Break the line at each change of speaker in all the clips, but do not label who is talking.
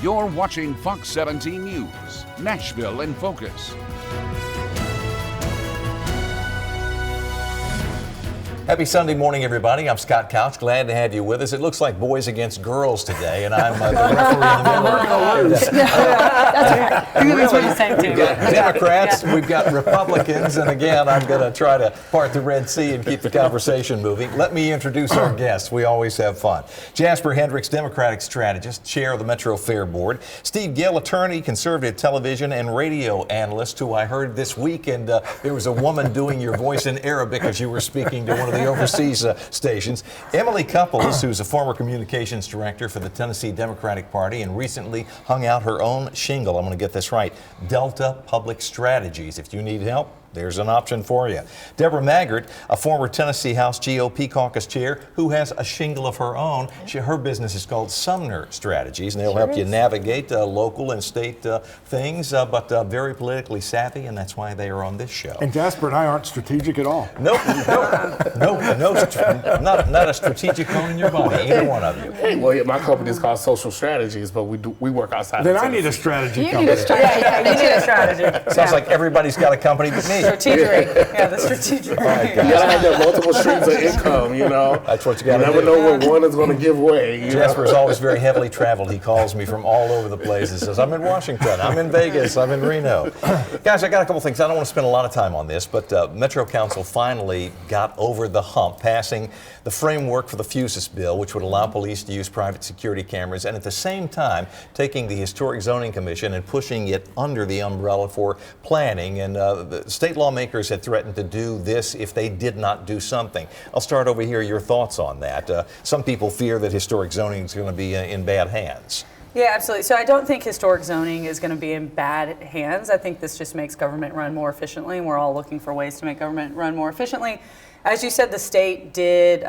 You're watching Fox 17 News, Nashville in Focus.
Happy Sunday morning, everybody. I'm Scott Couch. Glad to have you with us. It looks like boys against girls today, and I'm the referee in the middle.
That's right. Really, the same team.
We've got Democrats, we've got Republicans, and again, I'm going to try to part the Red Sea and keep the conversation moving. Let me introduce our guests. We always have fun. Jasper Hendricks, Democratic strategist, chair of the Metro Fair Board. Steve Gill, attorney, conservative television and radio analyst, who I heard this week, and there was a woman doing your voice in Arabic as you were speaking to one of the overseas stations. Emily Couples, who's a former communications director for the Tennessee Democratic Party and recently hung out her own shingle, I'm going to get this right, Delta Public Strategies. If you need help, there's an option for you. Deborah Maggart, a former Tennessee House GOP caucus chair who has a shingle of her own. Her business is called Sumner Strategies, and they'll help you navigate local and state things, but very politically savvy, and that's why they are on this show.
And Jasper and I aren't strategic at all.
Nope, not a strategic bone in your body, either one of you.
Hey, well, my company is called Social Strategies, but we work outside.
Then I need a strategy company.
You need a strategy.
Sounds like everybody's got a company but me.
Strategic. Yeah, the strategic.
You gotta have that multiple streams of income, you know.
That's what you gotta do.
You never know what one is going to give way.
Jasper's always very heavily traveled. He calls me from all over the place and says, I'm in Washington, I'm in Vegas, I'm in Reno. Guys, I got a couple things. I don't want to spend a lot of time on this, but Metro Council finally got over the hump, passing the framework for the Fusus bill, which would allow police to use private security cameras, and at the same time, taking the Historic Zoning Commission and pushing it under the umbrella for planning. And the state lawmakers had threatened to do this if they did not do something. I'll start over here. Your thoughts on that? Some people fear that historic zoning is going to be in bad hands.
Yeah, absolutely. So I don't think historic zoning is going to be in bad hands. I think this just makes government run more efficiently, and we're all looking for ways to make government run more efficiently. As you said, the state did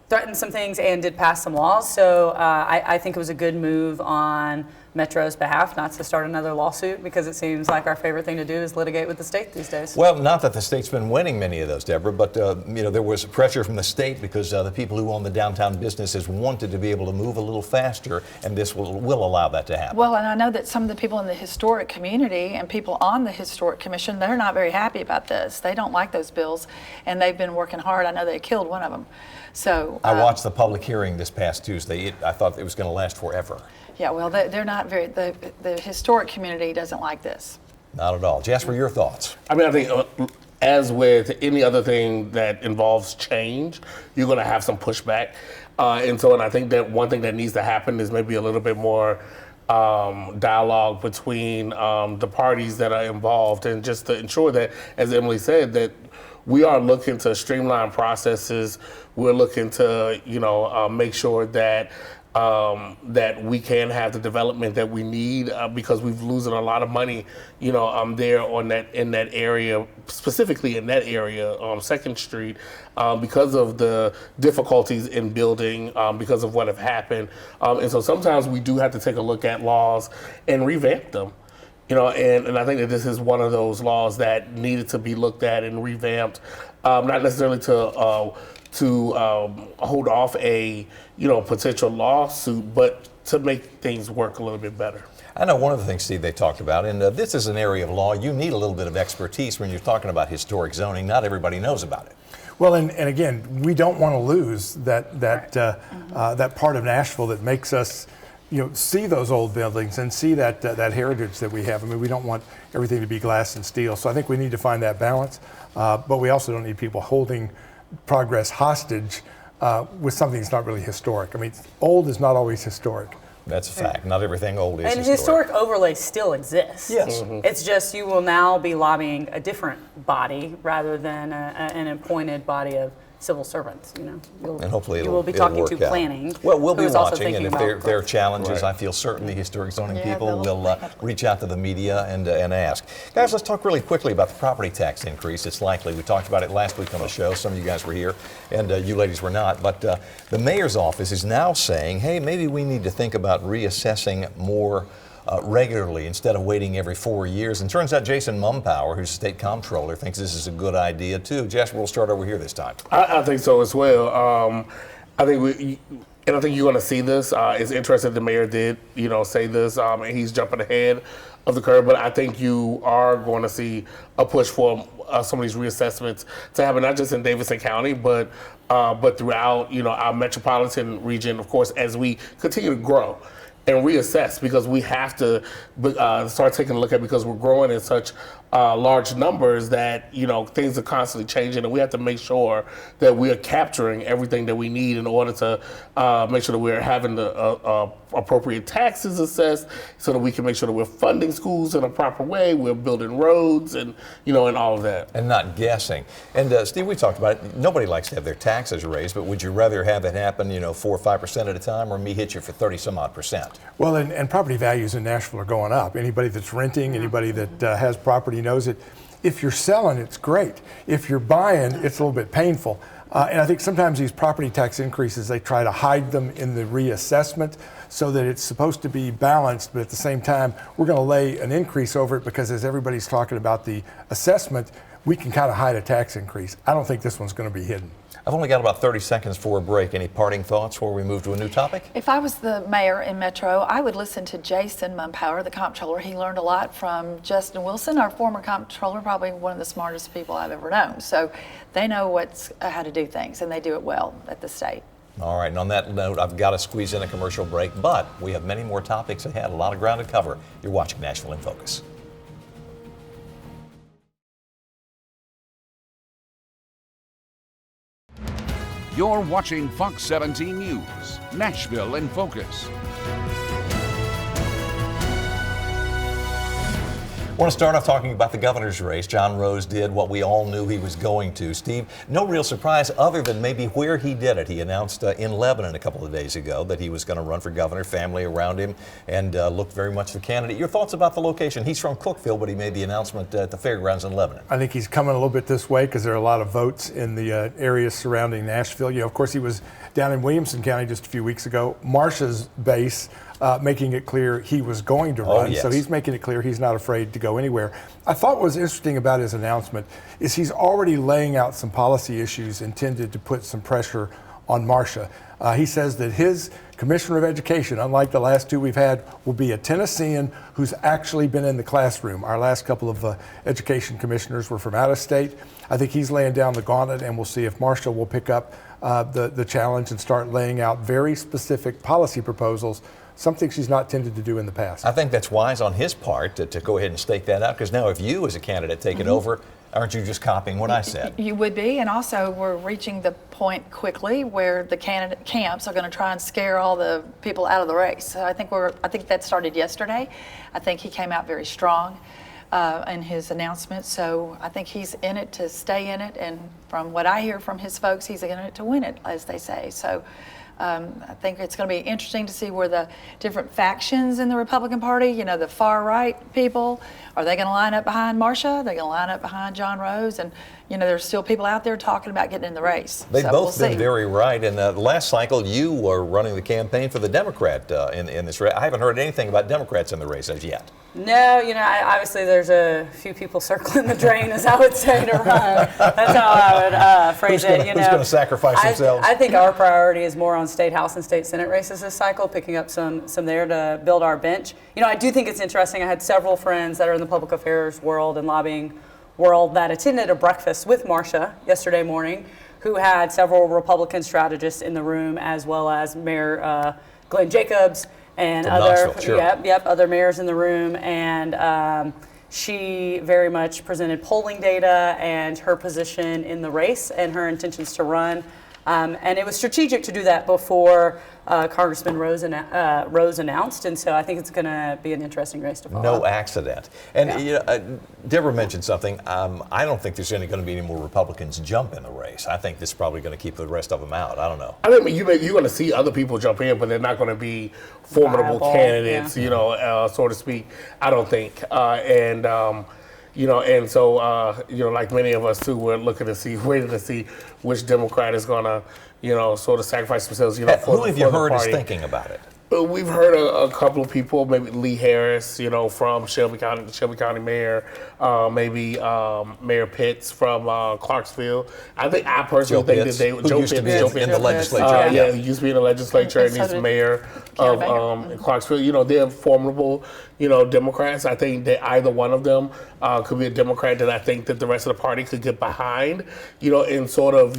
threaten some things and did pass some laws. So I think it was a good move on Metro's behalf not to start another lawsuit, because it seems like our favorite thing to do is litigate with the state these days.
Well, not that the state's been winning many of those, Deborah, but there was pressure from the state because the people who own the downtown businesses wanted to be able to move a little faster, and this will allow that to happen.
Well, and I know that some of the people in the historic community and people on the Historic Commission, they're not very happy about this. They don't like those bills, and they've been working hard. I know they killed one of them. So
I watched the public hearing this past Tuesday. I thought it was going to last forever.
Yeah, well, they're not very, the historic community doesn't like this.
Not at all. Jasper, your thoughts?
I mean, I think as with any other thing that involves change, you're going to have some pushback. And I think that one thing that needs to happen is maybe a little bit more dialogue between the parties that are involved, and just to ensure that, as Emily said, that we are looking to streamline processes. We're looking to, make sure that that we can have the development that we need, because we've losing a lot of money, there in that area, specifically in that area, 2nd Street, because of the difficulties in building, because of what have happened. And so sometimes we do have to take a look at laws and revamp them. And I think that this is one of those laws that needed to be looked at and revamped, not necessarily to hold off a potential lawsuit, but to make things work a little bit better.
I know one of the things, Steve, they talked about, and this is an area of law you need a little bit of expertise when you're talking about historic zoning. Not everybody knows about it.
Well, and again, we don't want to lose that part of Nashville that makes us see those old buildings and see that heritage that we have. I mean, we don't want everything to be glass and steel. So I think we need to find that balance, but we also don't need people holding progress hostage with something that's not really historic. I mean, old is not always historic.
That's a fact. Not everything old is
historic. And historic overlay still exists.
Yes.
Mm-hmm. It's just you will now be lobbying a different body rather than an appointed body of civil servants.
And hopefully
you will be talking to planning.
Well, we'll be watching, and if there are challenges, I feel certain the historic zoning people will reach out to the media and ask. Guys, let's talk really quickly about the property tax increase. It's likely. We talked about it last week on the show. Some of you guys were here, and you ladies were not. But the mayor's office is now saying, hey, maybe we need to think about reassessing more regularly instead of waiting every 4 years. And turns out Jason Mumpower, who's state comptroller, thinks this is a good idea too. Jasper, we'll start over here this time.
I think so as well. I think And I think you're going to see this. It's interesting the mayor did, say this, and he's jumping ahead of the curve. But I think you are going to see a push for some of these reassessments to happen, not just in Davidson County, but throughout, our metropolitan region, of course, as we continue to grow and reassess, because we have to start taking a look at, because we're growing in such large numbers that things are constantly changing, and we have to make sure that we are capturing everything that we need in order to make sure that we're having the appropriate taxes assessed, so that we can make sure that we're funding schools in a proper way, we're building roads, and and all of that.
And not guessing. And Steve, we talked about it. Nobody likes to have their taxes raised, but would you rather have it happen 4 or 5% at a time, or me hit you for 30 some odd percent?
Well, and property values in Nashville are going up. Anybody that's renting, anybody that has property knows it. If you're selling, it's great. If you're buying, it's a little bit painful. And I think sometimes these property tax increases, they try to hide them in the reassessment so that it's supposed to be balanced, but at the same time, we're going to lay an increase over it, because as everybody's talking about the assessment, we can kind of hide a tax increase. I don't think this one's going to be hidden.
I've only got about 30 seconds for a break. Any parting thoughts before we move to a new topic?
If I was the mayor in Metro, I would listen to Jason Mumpower, the comptroller. He learned a lot from Justin Wilson, our former comptroller, probably one of the smartest people I've ever known. So they know how to do things, and they do it well at the state.
All right, and on that note, I've got to squeeze in a commercial break, but we have many more topics ahead, a lot of ground to cover. You're watching Nashville in Focus.
You're watching Fox 17 News, Nashville in Focus.
I want to start off talking about the governor's race. John Rose did what we all knew he was going to. Steve, no real surprise other than maybe where he did it. He announced in Lebanon a couple of days ago that he was going to run for governor, family around him, and looked very much the candidate. Your thoughts about the location? He's from Cookeville, but he made the announcement at the fairgrounds in Lebanon.
I think he's coming a little bit this way because there are a lot of votes in the areas surrounding Nashville. Of course, he was down in Williamson County just a few weeks ago. Marcia's base, making it clear he was going to run.
Yes.
So he's making it clear he's not afraid to go anywhere. I thought what was interesting about his announcement is he's already laying out some policy issues intended to put some pressure on Marcia. He says that his commissioner of education, unlike the last two we've had, will be a Tennessean who's actually been in the classroom. Our last couple of education commissioners were from out of state. I think he's laying down the gauntlet, and we'll see if Marcia will pick up the challenge and start laying out very specific policy proposals, something she's not tended to do in the past.
I think that's wise on his part to go ahead and stake that out, because now if you as a candidate take it over, aren't you just copying what I said?
You would be, and also we're reaching the point quickly where the candidate camps are going to try and scare all the people out of the race. So I think that started yesterday. I think he came out very strong in his announcement. So I think he's in it to stay in it, and from what I hear from his folks, he's in it to win it, as they say. So I think it's going to be interesting to see where the different factions in the Republican Party, the far right people, are they going to line up behind Marcia? Are they going to line up behind John Rose? And, there's still people out there talking about getting in the race.
They've
So
both
we'll
been
see.
very right. And the last cycle, you were running the campaign for the Democrat in this race. I haven't heard anything about Democrats in the race as yet.
No, obviously there's a few people circling the drain, as I would say, to run. That's how I would phrase it.
Who's going to sacrifice themselves?
I think our priority is more on state House and state Senate races this cycle, picking up some there to build our bench. I do think it's interesting. I had several friends that are in the public affairs world and lobbying world that attended a breakfast with Marcia yesterday morning, who had several Republican strategists in the room, as well as Mayor Glenn Jacobs and
From
other
Knoxville, sure.
other mayors in the room. And she very much presented polling data and her position in the race and her intentions to run. And it was strategic to do that before Congressman Rose announced, and so I think it's going to be an interesting race to follow.
No accident. And Deborah mentioned something. I don't think there's going to be any more Republicans jump in the race. I think this is probably going to keep the rest of them out. I don't know.
I mean, you're going to see other people jump in, but they're not going to be formidable
Viable,
candidates, so to speak. I don't think. And so, like many of us too, we're waiting to see which Democrat is going to, sort of sacrifice themselves, for
Who have you
the
heard is
party.
thinking about it?
We've heard a couple of people, maybe Lee Harris, from Shelby County, the Shelby County mayor, maybe Mayor Pitts from Clarksville. I personally think that they
Joe used to be in the legislature.
He used to be in the legislature, and he's mayor of Clarksville. They're formidable, Democrats. I think that either one of them could be a Democrat that I think that the rest of the party could get behind, and sort of,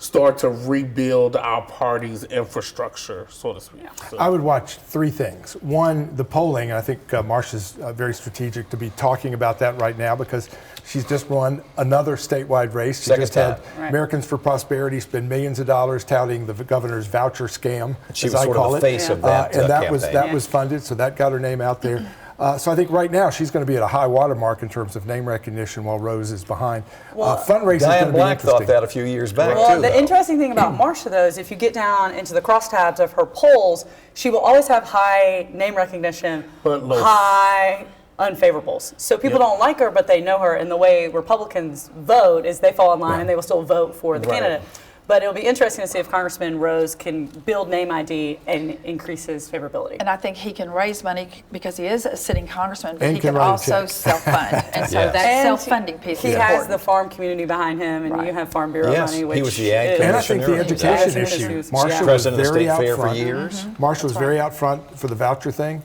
start to rebuild our party's infrastructure, so to speak. So.
I would watch three things. One, the polling. I think Marsha's very strategic to be talking about that right now because she's just won another statewide race. She just had Americans for Prosperity spend millions of dollars touting the governor's voucher scam,
she was sort of the face of that
and that
campaign.
was funded, so that got her name out there. So I think right now she's going to be at a high water mark in terms of name recognition while Rose is behind. Fundraising is going to be
Black
interesting.
thought that a few years back,
too. The interesting thing about Marsha, though, is if you get down into the crosstabs of her polls, she will always have high name recognition, high unfavorables. So people don't like her, but they know her. And the way Republicans vote is they fall in line and they will still vote for the candidate. But it'll be interesting to see if Congressman Rose can build name ID and increase his favorability.
And I think he can raise money because he is a sitting congressman, but he can also self-fund. And so that self-funding piece is important.
He has the farm community behind him, and you have Farm Bureau money, which
he was the ag commissioner.
And I think the education issue. Marsha was very out front.
For years.
Marsha was very out front for the voucher thing.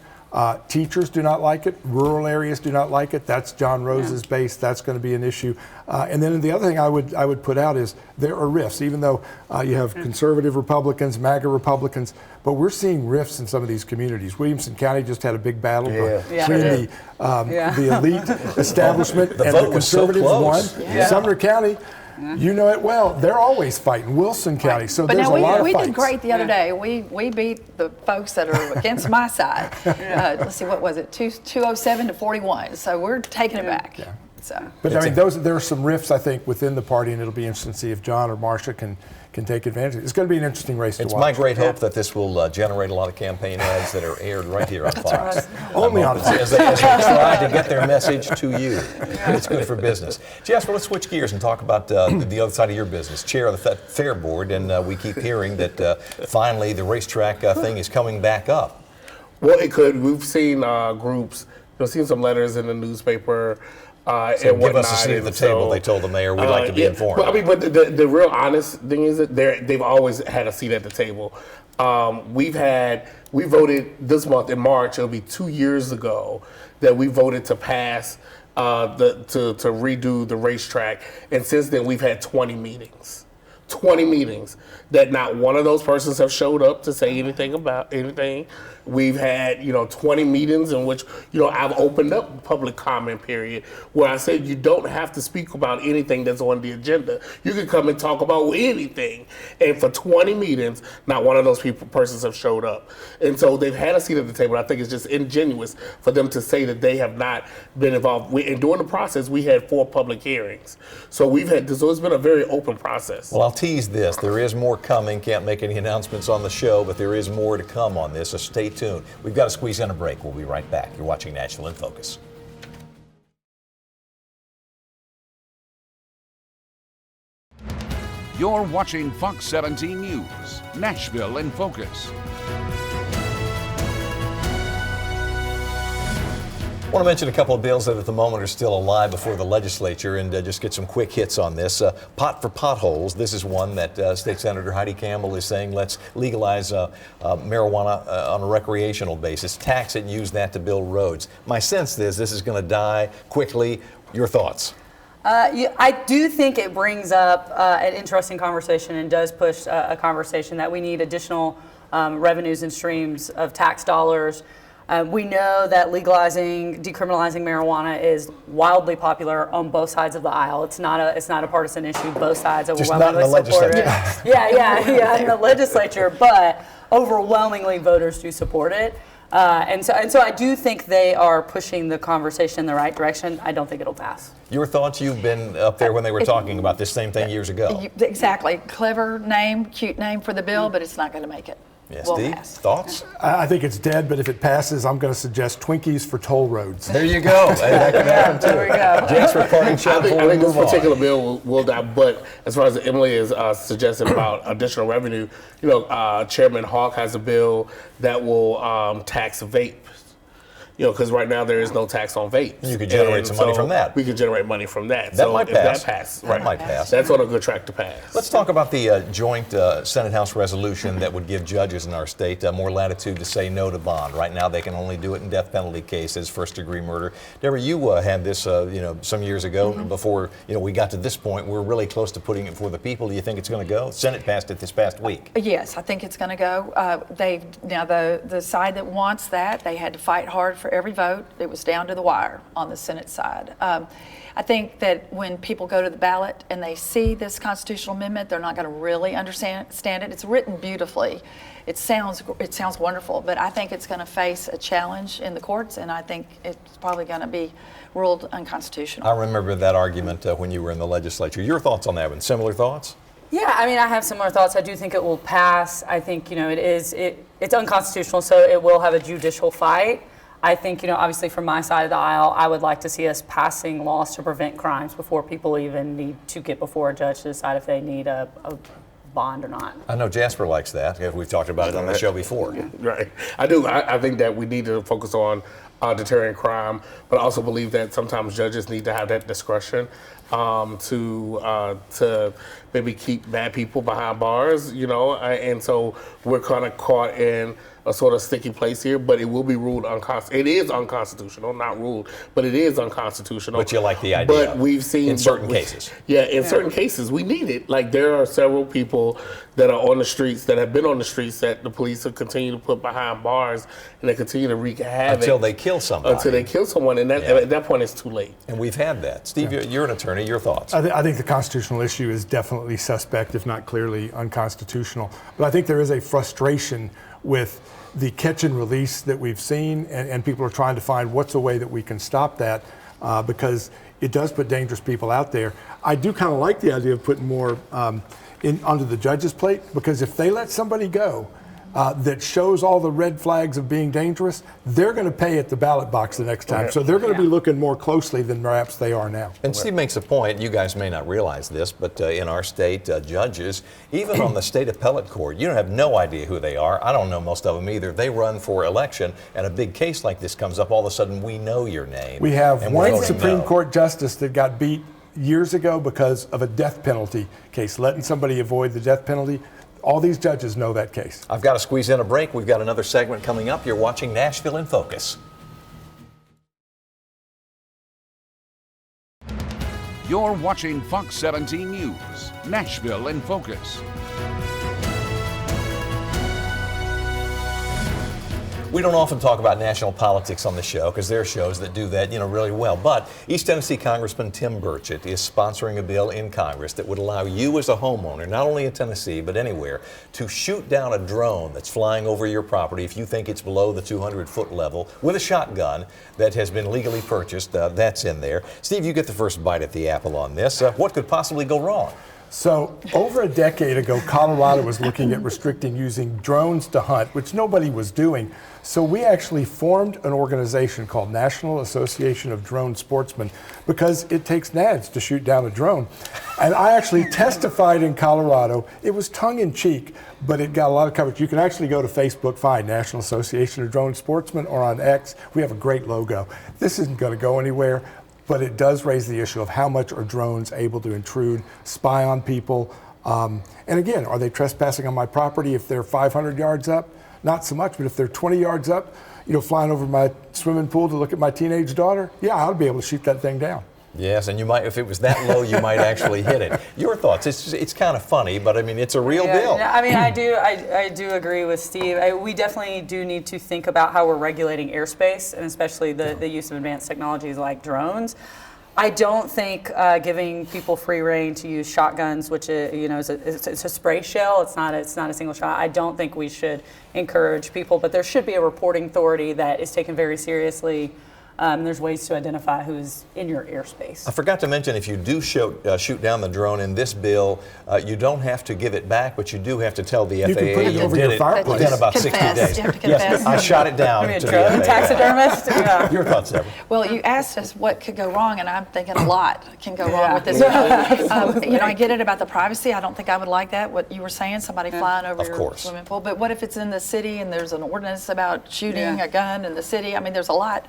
Teachers do not like it. Rural areas do not like it. That's John Rose's base. That's going to be an issue. And then the other thing I would put out is there are rifts, even though you have conservative Republicans, MAGA Republicans, but we're seeing rifts in some of these communities. Williamson County just had a big battle between the elite establishment and the conservatives won. Sumner County, you know it well. They're always fighting. Wilson County. So
but
there's a lot of fights.
We did great the other day. We beat the folks that are against my side. Let's see, what was it? 207 to 41. So we're taking it back. So.
But I mean, there are some rifts, I think, within the party, and it'll be interesting to see if John or Marsha can take advantage of it. It's going to be an interesting race to watch.
It's my great hope that this will generate a lot of campaign ads that are aired right here on Fox.
Only on Fox.
As they try to get their message to you. It's good for business. Jasper, let's switch gears and talk about the other side of your business. Chair of the Fair Board, and we keep hearing that finally the racetrack thing is coming back up.
Well, it could. We've seen groups, seen some letters in the newspaper.
So give us a seat at the table, they told the mayor. We'd like to be informed.
But the real honest thing is that they've always had a seat at the table. We voted this month in March, it'll be 2 years ago, that we voted to pass to redo the racetrack. And since then, we've had 20 meetings. 20 meetings that not one of those persons have showed up to say anything about anything. We've had, 20 meetings in which, I've opened up public comment period where I said you don't have to speak about anything that's on the agenda. You can come and talk about anything. And for 20 meetings, not one of those persons have showed up. And so they've had a seat at the table. I think it's just ingenuous for them to say that they have not been involved. And during the process, we had 4 public hearings. So it's been a very open process.
Well, I'll tease this. There is more coming. Can't make any announcements on the show, but there is more to come on this, so stay tuned. We've got to squeeze in a break. We'll be right back. You're watching Nashville in Focus.
You're watching Fox 17 News, Nashville in Focus.
I want to mention a couple of bills that at the moment are still alive before the legislature and just get some quick hits on this. Pot for potholes. This is one that State Senator Heidi Campbell is saying let's legalize marijuana on a recreational basis, tax it and use that to build roads. My sense is this is going to die quickly. Your thoughts?
I do think it brings up an interesting conversation and does push a conversation that we need additional revenues and streams of tax dollars. We know that decriminalizing marijuana is wildly popular on both sides of the aisle. It's not a partisan issue. Both sides overwhelmingly support it. Yeah, in the legislature, but overwhelmingly voters do support it. And so I do think they are pushing the conversation in the right direction. I don't think it'll pass.
Your thoughts? You've been up there when they were talking about this same thing years ago.
Exactly. Clever name, cute name for the bill, but it's not going to make it.
Yeah,
will
Steve,
pass.
thoughts?
I think it's dead, but if it passes, I'm going to suggest Twinkies for toll roads.
There you go. Hey, that could happen too.
There we go.
Jasper, parting shot
I think
before we
this
move on.
particular bill will die, but as far as Emily is suggesting about additional revenue, Chairman Hawk has a bill that will tax vape. Because right now there is no tax on vapes.
You could generate some money from that.
We could generate money from that.
That might pass.
If that passes,
That
right.
might pass.
That's on a good track to pass.
Let's talk about the joint Senate-House resolution that would give judges in our state more latitude to say no to bond. Right now, they can only do it in death penalty cases, first-degree murder. Deborah, you had this, some years ago before we got to this point. We're really close to putting it before the people. Do you think it's going to go? Senate passed it this past week.
Yes, I think it's going to go. The side that wants that, they had to fight hard for every vote. It was down to the wire on the Senate side. I think that when people go to the ballot and they see this constitutional amendment, they're not going to really understand it. It's written beautifully. It sounds wonderful, but I think it's going to face a challenge in the courts, and I think it's probably going to be ruled unconstitutional.
I remember that argument when you were in the legislature. Your thoughts on that one? Similar thoughts?
Yeah, I mean, I have similar thoughts. I do think it will pass. I think, it's unconstitutional, so it will have a judicial fight. I think, obviously from my side of the aisle, I would like to see us passing laws to prevent crimes before people even need to get before a judge to decide if they need a bond or not.
I know Jasper likes that. We've talked about it on the show before.
Right. I do. I think that we need to focus on deterring crime, but I also believe that sometimes judges need to have that discretion to maybe keep bad people behind bars, and so we're kind of caught in a sort of sticky place here, but it will be ruled unconstitutional. It is unconstitutional, not ruled, but it is unconstitutional.
But you like the idea.
But we've seen
in certain cases.
Yeah, in certain cases, we need it. Like there are several people that are on the streets, that have been on the streets, that the police have continued to put behind bars, and they continue to wreak havoc
until they kill somebody.
Until they kill someone, and at that point, it's too late.
And we've had that. Steve, you're an attorney. Your thoughts?
I think the constitutional issue is definitely suspect, if not clearly unconstitutional. But I think there is a frustration with the catch and release that we've seen, and people are trying to find what's a way that we can stop that because it does put dangerous people out there. I do kind of like the idea of putting more onto the judge's plate, because if they let somebody go that shows all the red flags of being dangerous, they're going to pay at the ballot box the next time. So they're going to be looking more closely than perhaps they are now.
And Steve makes a point. You guys may not realize this, but in our state, judges, even on the state appellate court, you have no idea who they are. I don't know most of them either. They run for election, and a big case like this comes up, all of a sudden we know your name.
We have one Supreme Court justice that got beat years ago because of a death penalty case, letting somebody avoid the death penalty. All these judges know that case.
I've got to squeeze in a break. We've got another segment coming up. You're watching Nashville in Focus.
You're watching Fox 17 News, Nashville in Focus.
We don't often talk about national politics on the show because there are shows that do that, really well. But East Tennessee Congressman Tim Burchett is sponsoring a bill in Congress that would allow you as a homeowner, not only in Tennessee but anywhere, to shoot down a drone that's flying over your property if you think it's below the 200-foot level with a shotgun that has been legally purchased. That's in there. Steve, you get the first bite at the apple on this. What could possibly go wrong?
So over a decade ago, Colorado was looking at restricting using drones to hunt, which nobody was doing. So we actually formed an organization called National Association of Drone Sportsmen because it takes nads to shoot down a drone. And I actually testified in Colorado. It was tongue-in-cheek, but it got a lot of coverage. You can actually go to Facebook, find National Association of Drone Sportsmen, or on X. We have a great logo. This isn't going to go anywhere, but it does raise the issue of how much are drones able to intrude, spy on people. And again, are they trespassing on my property if they're 500 yards up? Not so much, but if they're 20 yards up, flying over my swimming pool to look at my teenage daughter, yeah, I'll be able to shoot that thing down.
Yes, and you might, if it was that low, you might actually hit it. Your thoughts? It's kind of funny, but I mean, it's a real deal.
I mean, I do agree with Steve. We definitely do need to think about how we're regulating airspace, and especially the use of advanced technologies like drones. I don't think giving people free rein to use shotguns, which is it's a spray shell. It's not a single shot. I don't think we should encourage people, but there should be a reporting authority that is taken very seriously There's ways to identify who's in your airspace.
I forgot to mention, if you do shoot down the drone in this bill, you don't have to give it back, but you do have to tell the FAA
You can put it over
did
your
it
fireplace.
within about 60
Confess.
days.
You have to
Yes,
confess.
I shot it down
Maybe a
to the
drone
FAA.
taxidermist? Yeah.
Your thoughts, Deborah?
Well, you asked us what could go wrong, and I'm thinking a lot can go wrong with this. I get it about the privacy. I don't think I would like that, what you were saying, somebody flying over
Of
your
course.
swimming pool. But what if it's in the city and there's an ordinance about shooting
Yeah.
a gun in the city? I mean, there's a lot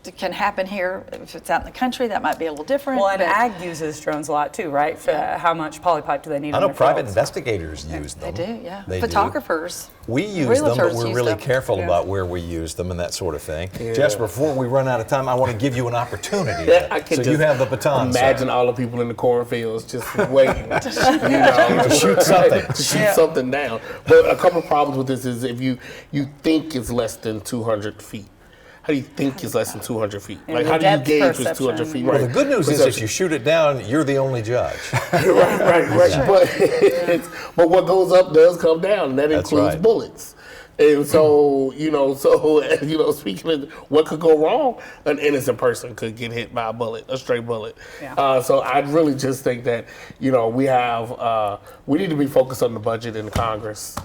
that can happen here. If it's out in the country, that might be a little different.
Well, and
but
ag uses drones a lot too, right? For how much polypipe do they need
I
on
know
their
private
fields?
investigators use
They
them.
do, yeah.
They do.
Photographers.
We use them, but
Realtors
we're
use
really
them.
careful
Yeah.
about where we use them and that sort of thing.
Yeah.
Jasper, before we run out of time, I want to give you an opportunity.
I can
So
just
you have the baton, sir.
Imagine all the people in the cornfields just waiting, to
shoot something.
to shoot something down. But a couple of problems with this is if you think it's less than 200 feet. How do you think it's less than 200 feet?
Yeah,
Like,
the
how do you
depth
gauge it's 200
perception.
feet?
Well, the good news is if
Perception.
you shoot it down, you're the only judge.
right. But what goes up does come down, and that
That's
includes
right.
bullets. And so, speaking of what could go wrong, an innocent person could get hit by a bullet, a stray bullet.
Yeah.
So I really just think that, we need to be focused on the budget in Congress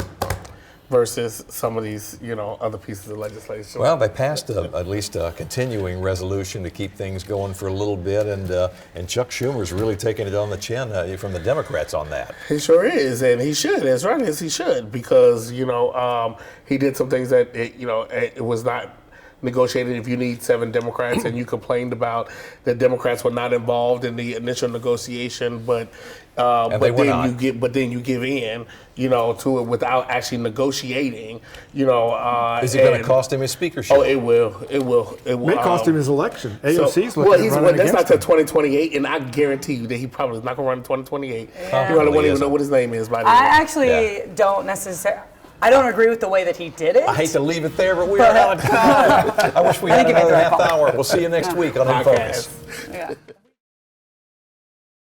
versus some of these, other pieces of legislation.
Well, they passed at least a continuing resolution to keep things going for a little bit, and Chuck Schumer's really taking it on the chin from the Democrats on that.
He sure is, and he should, as right as he should, because he did some things that it was not negotiated. If you need 7 Democrats, and you complained about that Democrats were not involved in the initial negotiation, but
they were not.
then you give in, to it without actually negotiating,
Is it going to cost him his speakership?
Oh, it will. It
May cost him his election. AOC's
So,
looking at running
that's not
against
till
him.
2028, and I guarantee you that he probably is not going to run in 2028.
Yeah.
You probably won't even
isn't.
know what his name is by then.
I actually
Yeah.
don't necessarily. I don't agree with the way that he did it.
I hate to leave it there, but we are out of time. I wish we had
think you made the
another
right
half
call.
hour. We'll see you next week on In Focus.
Podcast.
Yeah.